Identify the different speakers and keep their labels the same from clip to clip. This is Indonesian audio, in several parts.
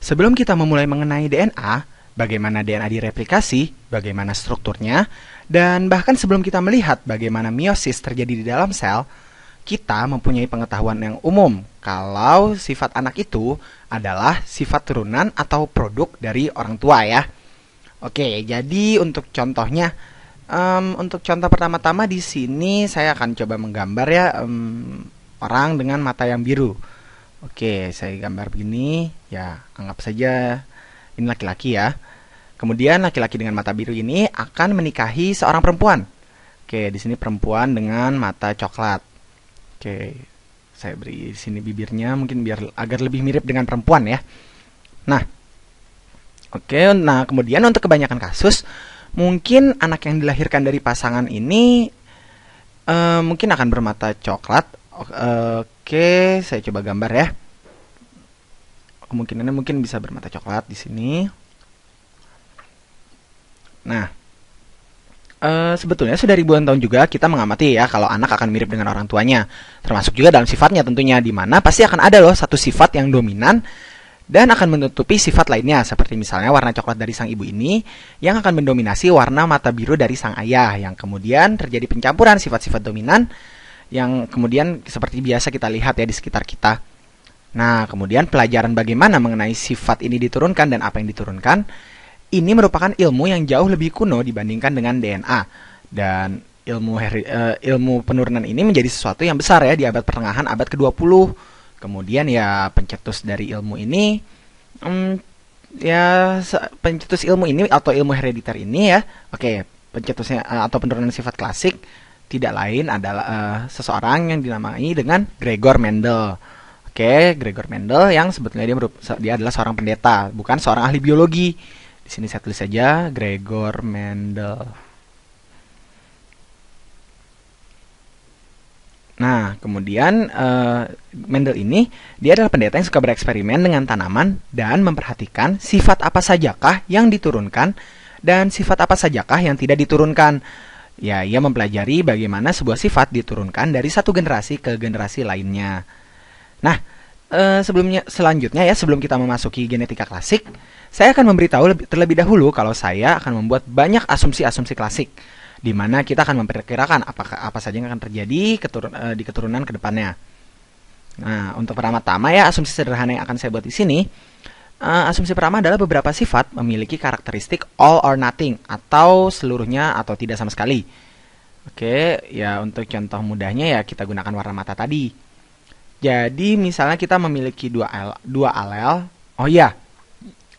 Speaker 1: Sebelum kita memulai mengenai DNA, bagaimana DNA direplikasi, bagaimana strukturnya, dan bahkan sebelum kita melihat bagaimana meiosis terjadi di dalam sel, kita mempunyai pengetahuan yang umum kalau sifat anak itu adalah sifat turunan atau produk dari orang tua ya. Oke, jadi untuk contohnya, untuk contoh pertama-tama di sini saya akan coba menggambar ya orang dengan mata yang biru. Oke, saya gambar begini, ya anggap saja ini laki-laki ya. Kemudian laki-laki dengan mata biru ini akan menikahi seorang perempuan. Oke, di sini perempuan dengan mata coklat. Oke, saya beri di sini bibirnya mungkin biar agar lebih mirip dengan perempuan ya. Nah, oke, nah kemudian untuk kebanyakan kasus, mungkin anak yang dilahirkan dari pasangan ini mungkin akan bermata coklat. Oke, saya coba gambar ya. Kemungkinannya mungkin bisa bermata coklat di sini. Nah, sebetulnya sudah ribuan tahun juga kita mengamati ya kalau anak akan mirip dengan orang tuanya. Termasuk juga dalam sifatnya tentunya, di mana pasti akan ada loh satu sifat yang dominan dan akan menutupi sifat lainnya, seperti misalnya warna coklat dari sang ibu ini yang akan mendominasi warna mata biru dari sang ayah, yang kemudian terjadi pencampuran sifat-sifat dominan yang kemudian seperti biasa kita lihat ya di sekitar kita. Nah, kemudian pelajaran bagaimana mengenai sifat ini diturunkan dan apa yang diturunkan, ini merupakan ilmu yang jauh lebih kuno dibandingkan dengan DNA. Dan ilmu penurunan ini menjadi sesuatu yang besar ya di abad pertengahan abad ke-20. Kemudian ya pencetus dari ilmu ini pencetus ilmu ini atau ilmu herediter ini ya. Oke, pencetusnya atau penurunan sifat klasik tidak lain adalah seseorang yang dinamai dengan Gregor Mendel. Oke, Gregor Mendel yang sebetulnya dia adalah seorang pendeta, bukan seorang ahli biologi. Di sini saya tulis saja Gregor Mendel. Nah, kemudian Mendel ini dia adalah pendeta yang suka bereksperimen dengan tanaman dan memperhatikan sifat apa sajakah yang diturunkan dan sifat apa sajakah yang tidak diturunkan. Ya, ia mempelajari bagaimana sebuah sifat diturunkan dari satu generasi ke generasi lainnya. Nah, selanjutnya ya, sebelum kita memasuki genetika klasik, saya akan memberitahu terlebih dahulu kalau saya akan membuat banyak asumsi-asumsi klasik, di mana kita akan memperkirakan apa saja yang akan terjadi di keturunan ke depannya. Nah, untuk pertama-tama ya, asumsi sederhana yang akan saya buat di sini, asumsi pertama adalah beberapa sifat memiliki karakteristik all or nothing, atau seluruhnya atau tidak sama sekali. Oke, ya untuk contoh mudahnya ya kita gunakan warna mata tadi. Jadi misalnya kita memiliki dua alel. Oh iya,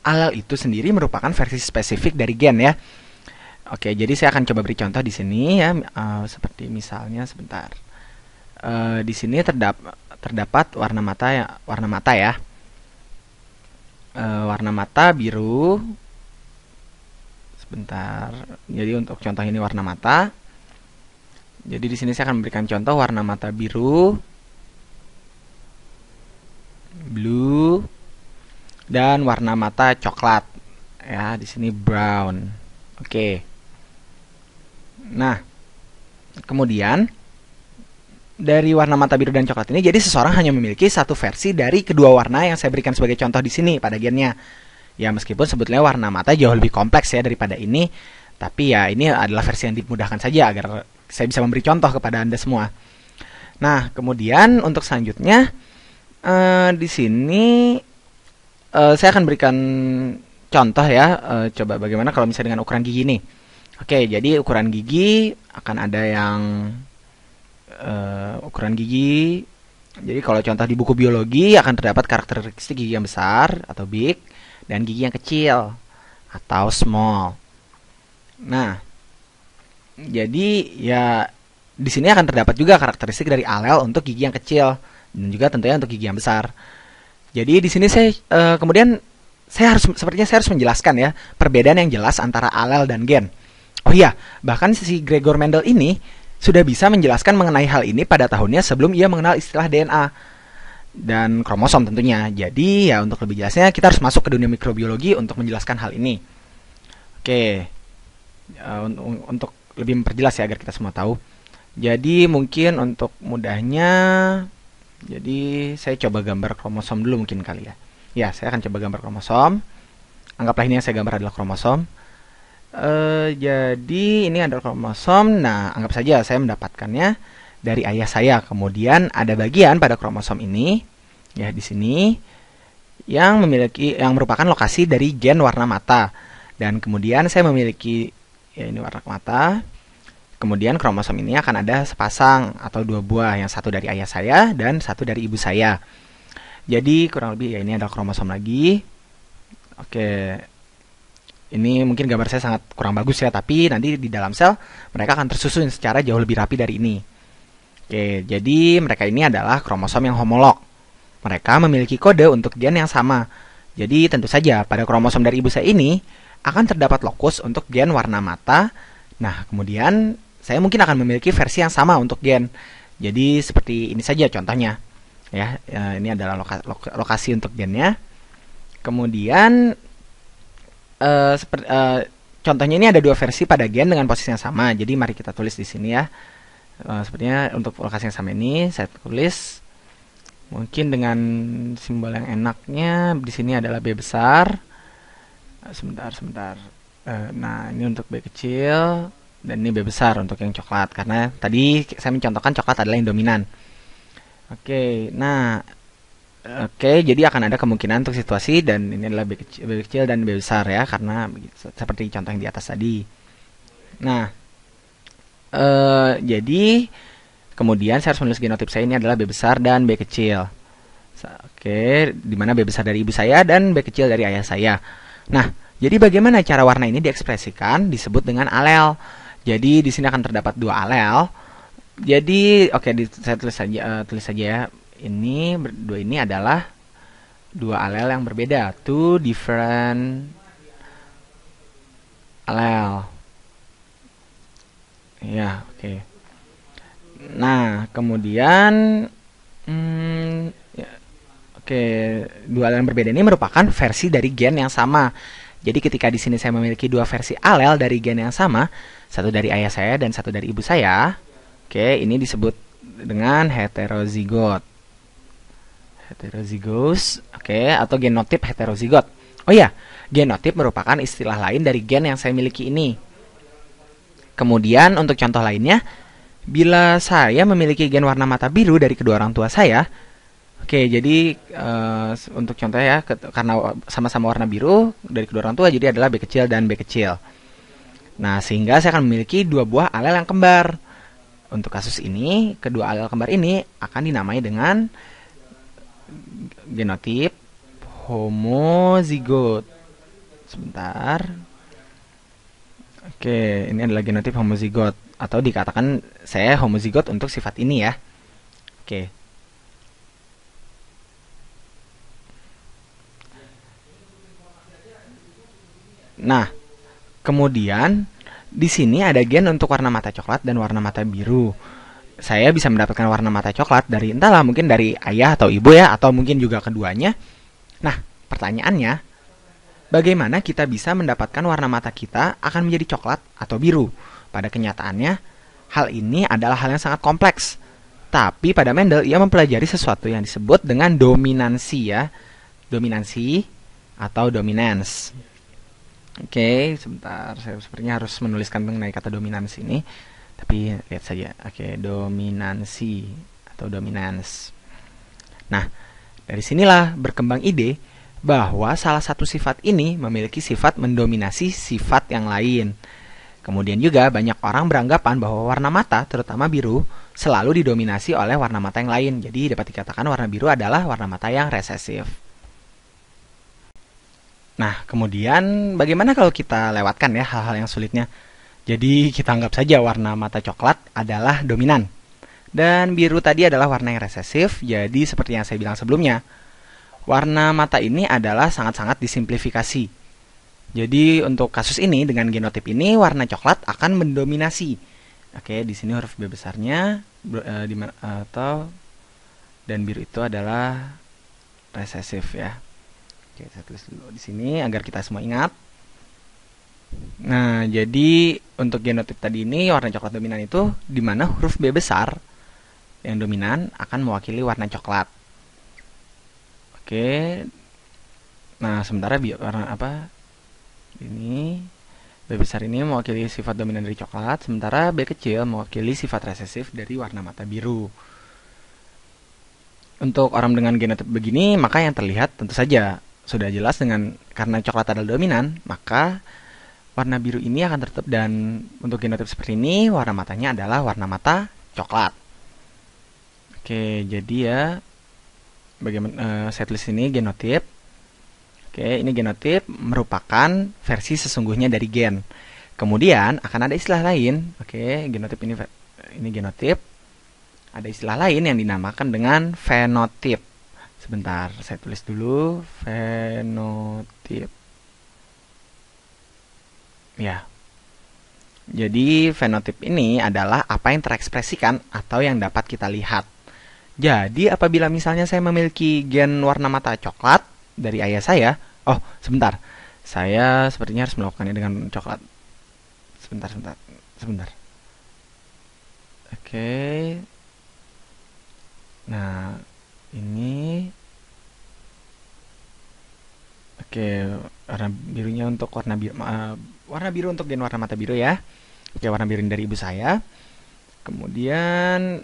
Speaker 1: alel itu sendiri merupakan versi spesifik dari gen ya. Oke, jadi saya akan coba beri contoh di sini ya, seperti misalnya sebentar. Di sini terdapat warna mata ya. Warna mata biru. Sebentar. Jadi untuk contoh ini warna mata. Jadi di sini saya akan memberikan contoh warna mata biru, blue, dan warna mata coklat. Ya, di sini brown. Oke. Nah, kemudian dari warna mata biru dan coklat ini, jadi seseorang hanya memiliki satu versi dari kedua warna yang saya berikan sebagai contoh di sini pada gennya. Ya, meskipun sebetulnya warna mata jauh lebih kompleks ya daripada ini, tapi ya ini adalah versi yang dimudahkan saja agar saya bisa memberi contoh kepada Anda semua. Nah, kemudian untuk selanjutnya di sini saya akan berikan contoh ya. Coba bagaimana kalau misalnya dengan ukuran gigi nih. Oke, jadi ukuran gigi akan ada yang ukuran gigi. Jadi kalau contoh di buku biologi akan terdapat karakteristik gigi yang besar atau big dan gigi yang kecil atau small. Nah, jadi ya di sini akan terdapat juga karakteristik dari alel untuk gigi yang kecil dan juga tentunya untuk gigi yang besar. Jadi di sini saya kemudian saya harus menjelaskan ya perbedaan yang jelas antara alel dan gen. Oh iya, bahkan si Gregor Mendel ini sudah bisa menjelaskan mengenai hal ini pada tahunnya sebelum ia mengenal istilah DNA dan kromosom tentunya. Jadi ya untuk lebih jelasnya kita harus masuk ke dunia mikrobiologi untuk menjelaskan hal ini. Oke, untuk lebih memperjelas ya agar kita semua tahu. Jadi mungkin untuk mudahnya, jadi saya coba gambar kromosom dulu mungkin kali ya. Ya, saya akan coba gambar kromosom. Anggaplah ini yang saya gambar adalah kromosom. Jadi ini adalah kromosom. Nah, anggap saja saya mendapatkannya dari ayah saya. Kemudian ada bagian pada kromosom ini, ya di sini, yang merupakan lokasi dari gen warna mata. Dan kemudian saya memiliki, ya ini warna mata. Kemudian kromosom ini akan ada sepasang atau 2 buah, yang satu dari ayah saya dan satu dari ibu saya. Jadi kurang lebih ya ini adalah kromosom lagi. Oke. Ini mungkin gambar saya sangat kurang bagus ya, tapi nanti di dalam sel mereka akan tersusun secara jauh lebih rapi dari ini. Oke, jadi mereka ini adalah kromosom yang homolog. Mereka memiliki kode untuk gen yang sama. Jadi tentu saja pada kromosom dari ibu saya ini akan terdapat lokus untuk gen warna mata. Nah, kemudian saya mungkin akan memiliki versi yang sama untuk gen. Jadi seperti ini saja contohnya. Ya, ini adalah lokasi untuk gennya. Kemudian contohnya ini ada 2 versi pada gen dengan posisi yang sama. Jadi mari kita tulis di sini ya. Sepertinya untuk lokasi yang sama ini saya tulis mungkin dengan simbol yang enaknya di sini adalah B besar. Sebentar. Nah, ini untuk B kecil dan ini B besar untuk yang coklat karena tadi saya mencontohkan coklat adalah yang dominan. Oke, nah jadi akan ada kemungkinan untuk situasi dan ini adalah B kecil dan B besar ya, karena seperti contoh yang di atas tadi. Nah, jadi kemudian saya harus menulis genotip saya ini adalah B besar dan B kecil. Oke, dimana B besar dari ibu saya dan B kecil dari ayah saya. Nah, jadi bagaimana cara warna ini diekspresikan? Disebut dengan alel. Jadi di sini akan terdapat 2 alel. Jadi saya tulis saja ya. Ini berdua ini adalah 2 alel yang berbeda, 2 different alel. Ya, oke. Nah, kemudian ya, oke, 2 alel yang berbeda ini merupakan versi dari gen yang sama. Jadi ketika di sini saya memiliki 2 versi alel dari gen yang sama, satu dari ayah saya dan satu dari ibu saya. Oke, ini disebut dengan heterozigot. Heterozygous, atau genotip heterozigot. Oh ya, genotip merupakan istilah lain dari gen yang saya miliki ini. Kemudian untuk contoh lainnya, bila saya memiliki gen warna mata biru dari kedua orang tua saya, jadi untuk contoh ya, karena sama-sama warna biru dari kedua orang tua, jadi adalah B kecil dan B kecil. Nah, sehingga saya akan memiliki 2 buah alel yang kembar. Untuk kasus ini, kedua alel kembar ini akan dinamai dengan genotip homozigot. Sebentar. Oke, ini adalah genotip homozigot atau dikatakan saya homozigot untuk sifat ini ya. Oke. Nah, kemudian di sini ada gen untuk warna mata coklat dan warna mata biru. Saya bisa mendapatkan warna mata coklat dari entahlah mungkin dari ayah atau ibu ya, atau mungkin juga keduanya. Nah, pertanyaannya, bagaimana kita bisa mendapatkan warna mata kita akan menjadi coklat atau biru? Pada kenyataannya, hal ini adalah hal yang sangat kompleks. Tapi pada Mendel, ia mempelajari sesuatu yang disebut dengan dominansi ya. Dominansi atau dominance. Oke, sebentar. Saya sepertinya harus menuliskan mengenai kata dominansi ini. Tapi lihat saja. Oke, dominansi atau dominance. Nah, dari sinilah berkembang ide bahwa salah satu sifat ini memiliki sifat mendominasi sifat yang lain. Kemudian juga banyak orang beranggapan bahwa warna mata, terutama biru, selalu didominasi oleh warna mata yang lain. Jadi dapat dikatakan warna biru adalah warna mata yang resesif. Nah, kemudian bagaimana kalau kita lewatkan ya hal-hal yang sulitnya? Jadi kita anggap saja warna mata coklat adalah dominan. Dan biru tadi adalah warna yang resesif, jadi seperti yang saya bilang sebelumnya. Warna mata ini adalah sangat-sangat disimplifikasi. Jadi untuk kasus ini dengan genotip ini warna coklat akan mendominasi. Oke, di sini huruf B besarnya dan biru itu adalah resesif ya. Oke, saya tulis dulu di sini agar kita semua ingat. Nah, jadi untuk genotip tadi ini warna coklat dominan itu di mana huruf B besar yang dominan akan mewakili warna coklat. Oke. Nah, sementara warna apa? Ini B besar ini mewakili sifat dominan dari coklat, sementara B kecil mewakili sifat resesif dari warna mata biru. Untuk orang dengan genotip begini, maka yang terlihat tentu saja sudah jelas karena coklat adalah dominan, maka warna biru ini akan tertutup, dan untuk genotip seperti ini warna matanya adalah warna mata coklat. Oke, jadi ya bagaimana saya tulis ini genotip. Oke, ini genotip merupakan versi sesungguhnya dari gen. Kemudian akan ada istilah lain. Oke, genotip ini genotip. Ada istilah lain yang dinamakan dengan fenotip. Sebentar, saya tulis dulu fenotip. Ya. Jadi fenotip ini adalah apa yang terekspresikan atau yang dapat kita lihat. Jadi apabila misalnya saya memiliki gen warna mata coklat dari ayah saya, oh sebentar, saya sepertinya harus melakukannya dengan coklat. Sebentar. Oke. Nah, ini oke, warna birunya untuk warna biru untuk gen warna mata biru ya. Oke, warna biru dari ibu saya. Kemudian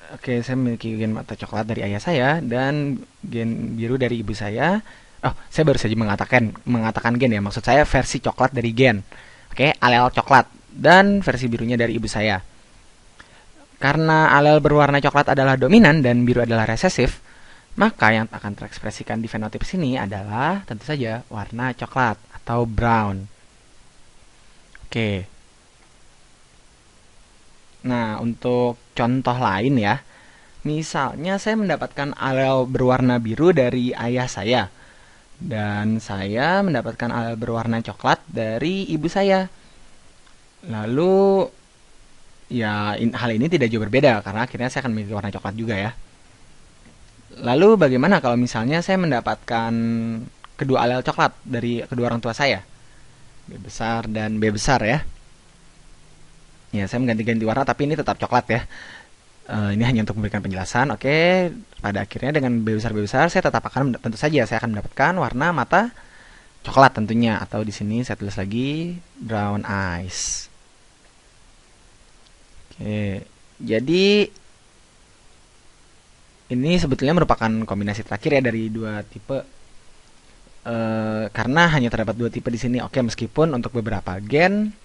Speaker 1: oke, saya memiliki gen mata coklat dari ayah saya dan gen biru dari ibu saya. Oh, saya baru saja mengatakan gen ya. Maksud saya versi coklat dari gen. Oke, alel coklat dan versi birunya dari ibu saya. Karena alel berwarna coklat adalah dominan dan biru adalah resesif, maka yang akan terekspresikan di fenotip sini adalah tentu saja warna coklat atau brown. Oke. Nah, untuk contoh lain ya, misalnya saya mendapatkan alel berwarna biru dari ayah saya, dan saya mendapatkan alel berwarna coklat dari ibu saya. Lalu, ya hal ini tidak jauh berbeda, karena akhirnya saya akan memiliki warna coklat juga ya. Lalu bagaimana kalau misalnya saya mendapatkan kedua alel coklat dari kedua orang tua saya? B besar dan B besar ya. Ya, saya mengganti-ganti warna, tapi ini tetap coklat ya. Ini hanya untuk memberikan penjelasan. Oke, pada akhirnya dengan B besar saya tetap tentu saja saya akan mendapatkan warna mata coklat tentunya, atau di sini saya tulis lagi brown eyes. Oke, jadi ini sebetulnya merupakan kombinasi terakhir ya dari dua tipe. Karena hanya terdapat dua tipe di sini. Oke, meskipun untuk beberapa gen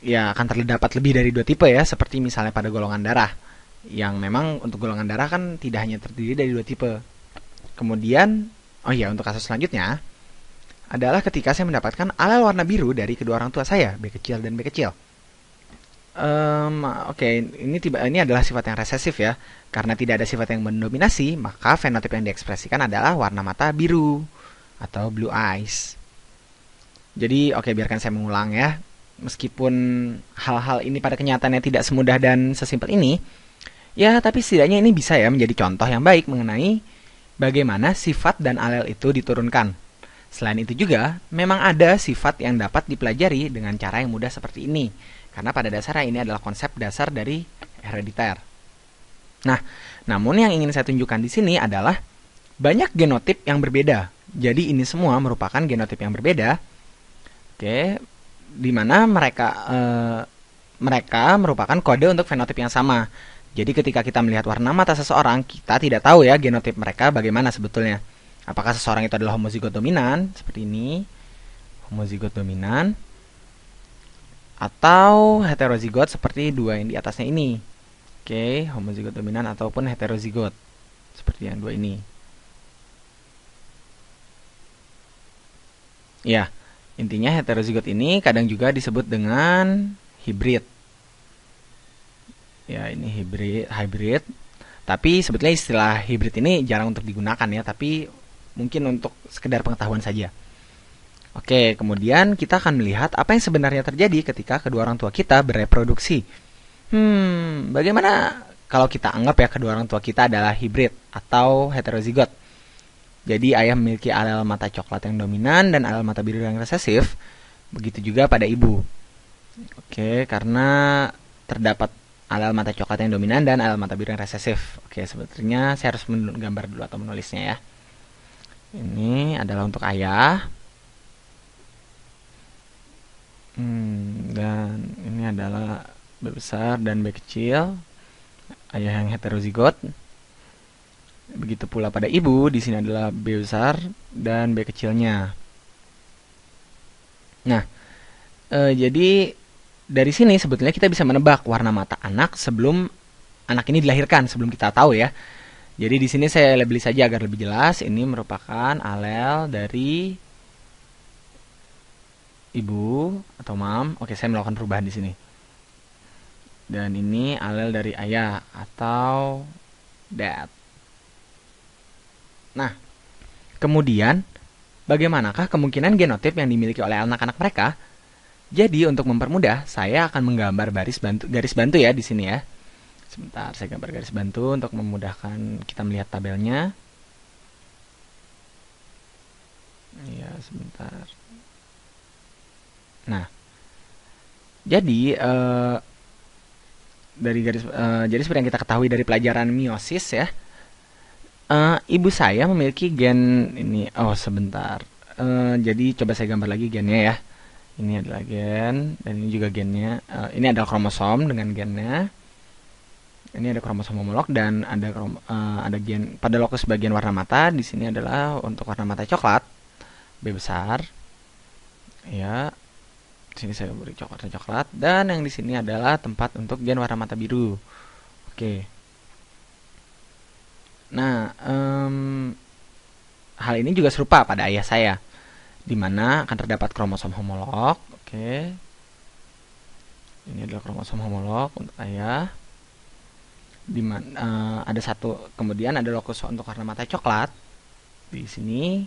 Speaker 1: ya akan terdapat lebih dari dua tipe ya, seperti misalnya pada golongan darah, yang memang untuk golongan darah kan tidak hanya terdiri dari dua tipe. Kemudian, oh iya, untuk kasus selanjutnya adalah ketika saya mendapatkan alel warna biru dari kedua orang tua saya, B kecil dan B kecil. Oke, ini adalah sifat yang resesif ya. Karena tidak ada sifat yang mendominasi, maka fenotip yang diekspresikan adalah warna mata biru atau blue eyes. Jadi, oke, biarkan saya mengulang ya. Meskipun hal-hal ini pada kenyataannya tidak semudah dan sesimpel ini, ya tapi setidaknya ini bisa ya menjadi contoh yang baik mengenai bagaimana sifat dan alel itu diturunkan. Selain itu juga, memang ada sifat yang dapat dipelajari dengan cara yang mudah seperti ini, karena pada dasarnya ini adalah konsep dasar dari herediter. Nah, namun yang ingin saya tunjukkan di sini adalah banyak genotip yang berbeda. Jadi ini semua merupakan genotip yang berbeda. Oke, di mana mereka merupakan kode untuk fenotip yang sama. Jadi ketika kita melihat warna mata seseorang, kita tidak tahu ya genotip mereka bagaimana sebetulnya. Apakah seseorang itu adalah homozigot dominan seperti ini, homozigot dominan, atau heterozigot seperti dua yang di atasnya ini. Oke, homozigot dominan ataupun heterozigot seperti yang dua ini. Ya. Intinya heterozigot ini kadang juga disebut dengan hibrid. Ya, ini hybrid. Tapi sebetulnya istilah hibrid ini jarang untuk digunakan ya, tapi mungkin untuk sekedar pengetahuan saja. Oke, kemudian kita akan melihat apa yang sebenarnya terjadi ketika kedua orang tua kita bereproduksi. Bagaimana kalau kita anggap ya kedua orang tua kita adalah hibrid atau heterozigot? Jadi ayah memiliki alel mata coklat yang dominan dan alel mata biru yang resesif. Begitu juga pada ibu. Oke, karena terdapat alel mata coklat yang dominan dan alel mata biru yang resesif. Oke, sebetulnya saya harus menggambar dulu atau menulisnya ya. Ini adalah untuk ayah. Dan ini adalah B besar dan B kecil, ayah yang heterozigot. Begitu pula pada ibu, di sini adalah B besar dan B kecilnya. Nah, jadi dari sini sebetulnya kita bisa menebak warna mata anak sebelum anak ini dilahirkan, sebelum kita tahu ya. Jadi di sini saya labeli saja agar lebih jelas. Ini merupakan alel dari ibu atau mam. Oke, saya melakukan perubahan di sini. Dan ini alel dari ayah atau dad. Nah, kemudian bagaimanakah kemungkinan genotip yang dimiliki oleh anak-anak mereka? Jadi untuk mempermudah, saya akan menggambar garis bantu ya di sini ya. Sebentar, saya gambar garis bantu untuk memudahkan kita melihat tabelnya. Ya, sebentar. Nah, jadi jadi seperti yang kita ketahui dari pelajaran meiosis ya, ibu saya memiliki gen ini. Oh, sebentar. Jadi coba saya gambar lagi gennya ya. Ini adalah gen dan ini juga gennya. Ini adalah kromosom dengan gennya. Ini ada kromosom homolog dan ada gen pada lokus bagian warna mata. Di sini adalah untuk warna mata coklat B besar. Ya, di sini saya beri coklat dan yang di sini adalah tempat untuk gen warna mata biru. Oke. Nah, hal ini juga serupa pada ayah saya, di mana akan terdapat kromosom homolog. Oke. Ini adalah kromosom homolog untuk ayah. Di mana ada satu, kemudian ada lokus untuk warna mata coklat di sini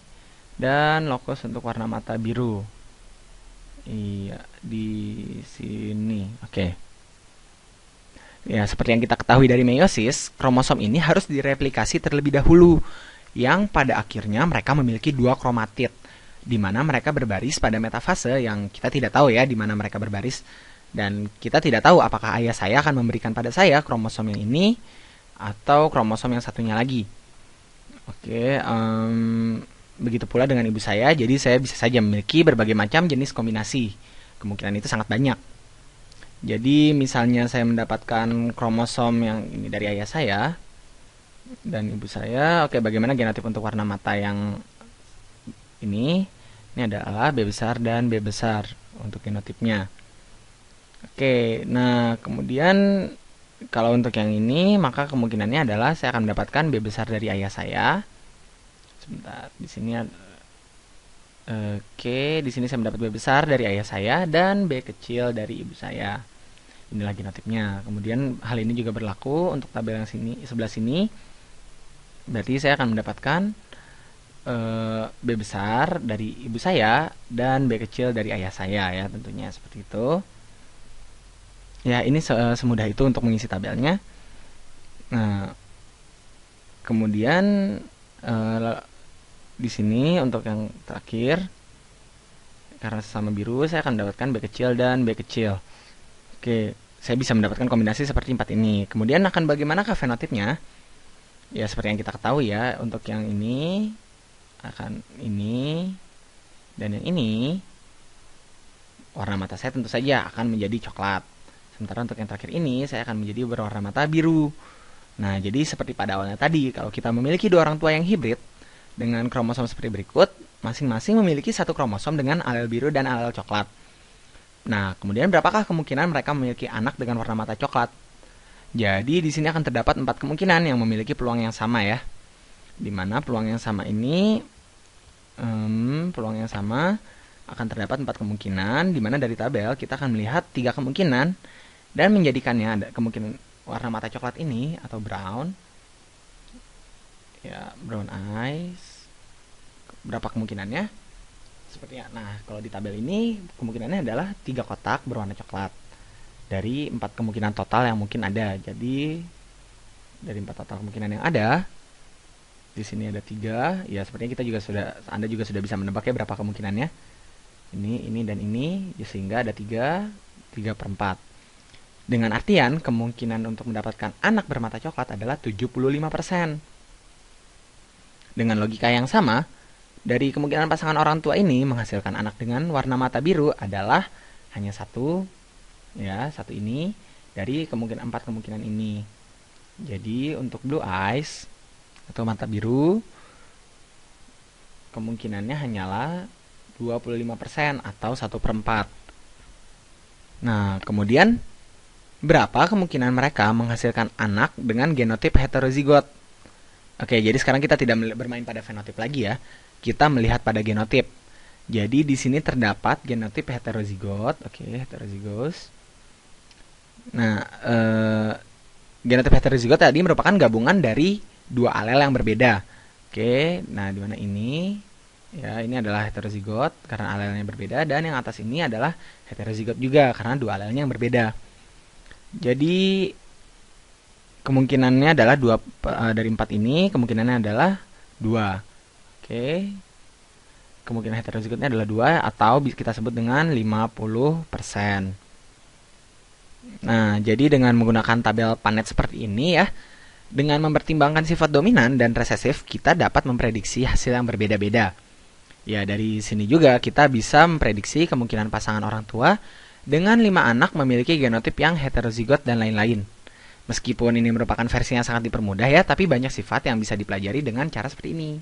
Speaker 1: dan lokus untuk warna mata biru. Iya, di sini. Oke. Ya, seperti yang kita ketahui dari meiosis, kromosom ini harus direplikasi terlebih dahulu, yang pada akhirnya mereka memiliki dua kromatid, di mana mereka berbaris pada metafase yang kita tidak tahu ya di mana mereka berbaris. Dan kita tidak tahu apakah ayah saya akan memberikan pada saya kromosom yang ini atau kromosom yang satunya lagi. Oke, begitu pula dengan ibu saya, jadi saya bisa saja memiliki berbagai macam jenis kombinasi. Kemungkinan itu sangat banyak. Jadi misalnya saya mendapatkan kromosom yang ini dari ayah saya dan ibu saya. Oke, bagaimana genotip untuk warna mata yang ini? Ini adalah B besar dan B besar untuk genotipnya. Oke, nah kemudian kalau untuk yang ini maka kemungkinannya adalah saya akan mendapatkan B besar dari ayah saya. Sebentar, di sini oke, di sini saya mendapat B besar dari ayah saya dan B kecil dari ibu saya. Inilah genotipnya. Kemudian hal ini juga berlaku untuk tabel yang sebelah sini. Berarti saya akan mendapatkan B besar dari ibu saya dan B kecil dari ayah saya ya, tentunya seperti itu. Ya, ini semudah itu untuk mengisi tabelnya. Nah, kemudian di sini untuk yang terakhir, karena sama biru, saya akan mendapatkan B kecil dan B kecil. Oke, saya bisa mendapatkan kombinasi seperti 4 ini. Kemudian akan bagaimanakah fenotipnya? Ya, seperti yang kita ketahui ya, untuk yang ini akan ini dan yang ini, warna mata saya tentu saja akan menjadi coklat. Sementara untuk yang terakhir ini, saya akan menjadi berwarna mata biru. Nah, jadi seperti pada awalnya tadi, kalau kita memiliki dua orang tua yang hibrid dengan kromosom seperti berikut, masing-masing memiliki satu kromosom dengan alel biru dan alel coklat. Nah, kemudian berapakah kemungkinan mereka memiliki anak dengan warna mata coklat? Jadi di sini akan terdapat 4 kemungkinan yang memiliki peluang yang sama ya. Dimana peluang yang sama ini, peluang yang sama akan terdapat 4 kemungkinan, dimana dari tabel kita akan melihat 3 kemungkinan dan menjadikannya ada kemungkinan warna mata coklat ini atau brown. Ya, brown eyes. Berapa kemungkinannya? Sepertinya. Nah, kalau di tabel ini kemungkinannya adalah 3 kotak berwarna coklat dari 4 kemungkinan total yang mungkin ada. Jadi dari 4 total kemungkinan yang ada, di sini ada 3. Ya, sepertinya Anda juga sudah bisa menebak ya berapa kemungkinannya. Ini dan ini, sehingga ada 3/4. Dengan artian kemungkinan untuk mendapatkan anak bermata coklat adalah 75%. Dengan logika yang sama, Dari kemungkinan pasangan orang tua ini menghasilkan anak dengan warna mata biru adalah hanya satu, ya, satu ini dari kemungkinan 4 kemungkinan ini. Jadi untuk blue eyes atau mata biru kemungkinannya hanyalah 25% atau 1/4. Nah, kemudian berapa kemungkinan mereka menghasilkan anak dengan genotip heterozigot? Oke, jadi sekarang kita tidak bermain pada fenotip lagi ya. Kita melihat pada genotip. Jadi di sini terdapat genotip heterozigot. Oke, heterozigos. Nah, genotip heterozigot tadi merupakan gabungan dari dua alel yang berbeda. Oke, nah di mana ini? Ya, ini adalah heterozigot karena alelnya berbeda, dan yang atas ini adalah heterozigot juga karena dua alelnya yang berbeda. Jadi kemungkinannya adalah dari 4 ini, kemungkinannya adalah 2. Oke. Kemungkinan heterozigotnya adalah 2 atau kita sebut dengan 50%. Nah, jadi dengan menggunakan tabel Punnett seperti ini ya, dengan mempertimbangkan sifat dominan dan resesif, kita dapat memprediksi hasil yang berbeda-beda. Ya, dari sini juga kita bisa memprediksi kemungkinan pasangan orang tua dengan 5 anak memiliki genotip yang heterozigot dan lain-lain. Meskipun ini merupakan versi yang sangat dipermudah ya, tapi banyak sifat yang bisa dipelajari dengan cara seperti ini.